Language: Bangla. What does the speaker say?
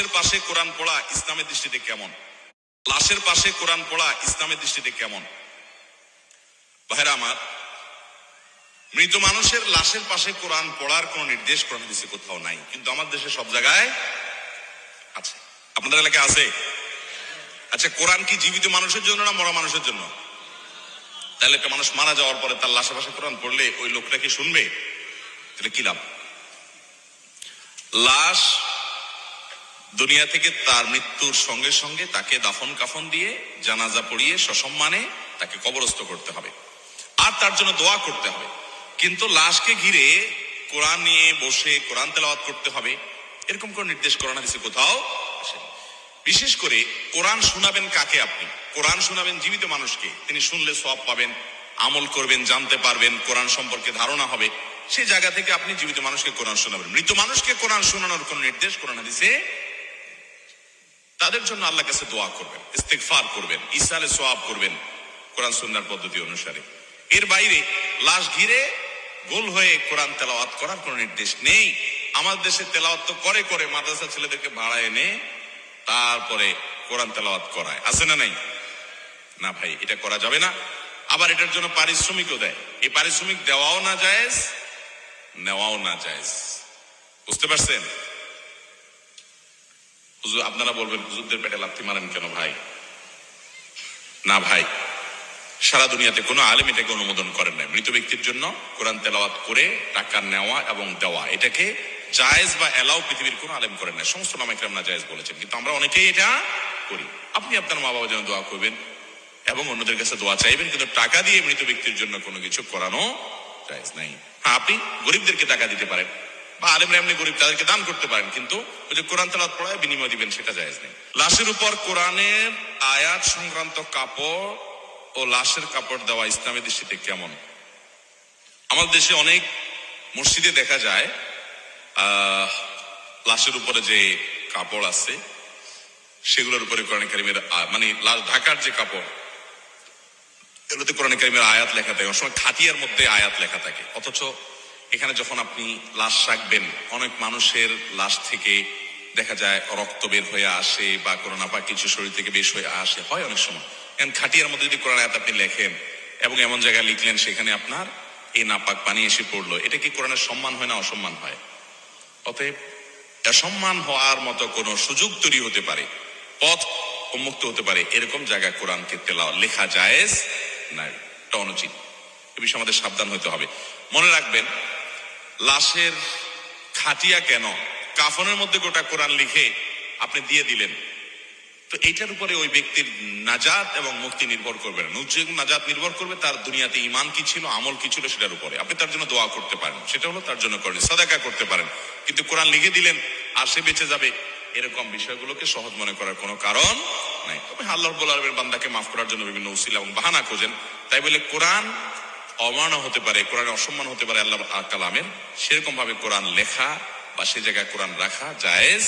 লাশের পাশে কোরআন পড়া ইসলামের দৃষ্টিতে কেমন? লাশের পাশে কোরআন পড়া ইসলামের দৃষ্টিতে কেমন? ভাইরা আমার, মৃত মানুষের লাশের পাশে কোরআন পড়ার কোন নির্দেশ কোরআন হাদিসে কোথাও নাই, কিন্তু আমার দেশে সব জায়গায় আছে। আপনাদের এলাকায় আছে? আচ্ছা, কোরআন কি জীবিত মানুষের জন্য না মরা মানুষের জন্য? তাহলে একটা মানুষ মারা যাওয়ার পরে তার লাশের পাশে কোরআন পড়লে ওই লোকটা কি শুনবে? তাহলে কি লাভ? লাশ দুনিয়া থেকে তার মৃত্যুর সঙ্গে সঙ্গে তাকে দাফন কাফন দিয়ে জানাজা পড়িয়ে সসম্মানে তাকে কবরস্থ করতে হবে, আর তার জন্য দোয়া করতে হবে। কিন্তু লাশকে ঘিরে কোরআন নিয়ে বসে কোরআন তেলাওয়াত করতে হবে, এরকম কোন নির্দেশ কোরআন হাদিসে কোথাও আসেনি। বিশেষ করে কোরআন শোনাবেন কাকে? আপনি কোরআন শোনাবেন জীবিত মানুষকে, তিনি শুনলে সওয়াব পাবেন, আমল করবেন, জানতে পারবেন, কোরআন সম্পর্কে ধারণা হবে। সেই জায়গা থেকে আপনি জীবিত মানুষকে কোরআন শোনাবেন। মৃত মানুষকে কোরআন শোনানোর কোন নির্দেশ কোরআন হাদিসে? তাদের জন্য আল্লাহর কাছে দোয়া করবেন, ইস্তেগফার করবেন, ইসালে সওয়াব করবেন কোরআন সুন্নাহর পদ্ধতি অনুসারে। এর বাইরে লাশ ঘিরে গোল হয়ে কোরআন তেলাওয়াত করার কোন নির্দেশ নেই। আমার দেশে তেলাওয়াত তো করে করে মাদ্রাসা ছেলেদেরকে ভাড়া এনে তারপরে কোরআন তেলাওয়াত করায়, আছে না নাই? না ভাই, এটা করা যাবে না। আবার এটার জন্য পারিশ্রমিকও দেয়। এই পারিশ্রমিক দেওয়াও না জায়েজ, নেওয়াও না জায়েজ। বুঝতে পারছেন? হুজুর, আপনারা বলবেন হুজুরদের পেটে লাথি মারেন কেন ভাই? না ভাই, সারা দুনিয়াতে কোনো আলেম এটাকে অনুমোদন করেন নাই। মৃত ব্যক্তির জন্য কোরআন তেলাওয়াত করে টাকা নেওয়া এবং দেওয়া, এটাকে জায়েজ বা এলাও পৃথিবীর কোনো আলেম করেন নাই। সমস্ত ওলামা কেরাম না জায়েজ বলেছেন, কিন্তু আমরা অনেকেই এটা করি। আপনি আপনার মা বাবার জন্য দোয়া করবেন এবং অন্যদের কাছে দোয়া চাইবেন, কিন্তু টাকা দিয়ে মৃত ব্যক্তির জন্য কোনো কিছু করানো জায়েজ নাই। হ্যাঁ, আপনি গরিবদেরকে টাকা দিতে পারেন বা আলেমরা এমনি গরিব, তাদেরকে দান করতে পারেন, কিন্তু ওই যে কোরআন তেলাওয়াত পড়ায় বিনিময় দিবেন, সেটা জায়েজ নেই। লাশের উপর কোরআনের আয়াত সংক্রান্ত কাপড় ও লাশের কাপড় দেওয়া ইসলামের দৃষ্টিতে কেমন? আমাদের দেশে অনেক মসজিদে দেখা যায় লাশের উপরে যে কাপড় আছে সেগুলোর উপরে কোরআন কারীমের মানে লাশ ঢাকার যে কাপড়, এগুলোতে কোরআন কারীমের আয়াত লেখা থাকে। অনেক সময় খাটিয়ার মধ্যে আয়াত লেখা থাকে, অথচ এখানে যখন আপনি লাশ রাখবেন, অনেক মানুষের লাশ থেকে দেখা যায় রক্ত বের হয়ে আসে বা কোনো নাপাক কিছু শরীর থেকে বেশ হয়ে আসে, হয় অনেক সময়। খাটিয়ার মধ্যে যদি কোরআন আয়াত আপনি লেখেন এবং এমন জায়গায় লিখলেন সেখানে আপনার এই নাপাক পানি এসে পড়লো, এটা কি কোরআনের সম্মান হয় না অসম্মান হয়? অতএব অসম্মান হওয়ার মতো কোনো সুযোগ তৈরি হতে পারে, পথ উন্মুক্ত হতে পারে, এরকম জায়গায় কোরআনকে তেলাওয়াত লেখা জায়েজ না, এটা অনুচিত। এ বিষয়ে আমাদের সাবধান হতে হবে। মনে রাখবেন, লাশের খাটিয়া কেন, কাফনের মধ্যে গোটা কোরআন লিখে আপনি দিয়ে দিলেন, তো এইটার উপরে ওই ব্যক্তির নাজাত এবং মুক্তি নির্ভর করবে না। নাজাত নির্ভর করবে তার দুনিয়াতে ঈমান কি ছিল, আমল কি ছিল সেটার উপরে। আপনি তার জন্য দোয়া করতে পারেন, সেটা হলো তার জন্য করেন, সাদাকা করতে পারেন, কিন্তু কোরআন লিখে দিলেন আর সে বেঁচে যাবে, এরকম বিষয়গুলোকে সহজ মনে করার কোনো কারণ নাই। তবে আল্লাহ রাব্বুল আলামিনের বান্দাকে মাফ করার জন্য বিভিন্ন উসিলা এবং বাহানা খোঁজেন, তাই বলে কোরআন অমান্য হতে পারে, কোরআনের অসম্মান হতে পারে আল্লাহ কালামের, সেরকম ভাবে কোরআন লেখা বা সে জায়গায় কোরআন রাখা জায়েজ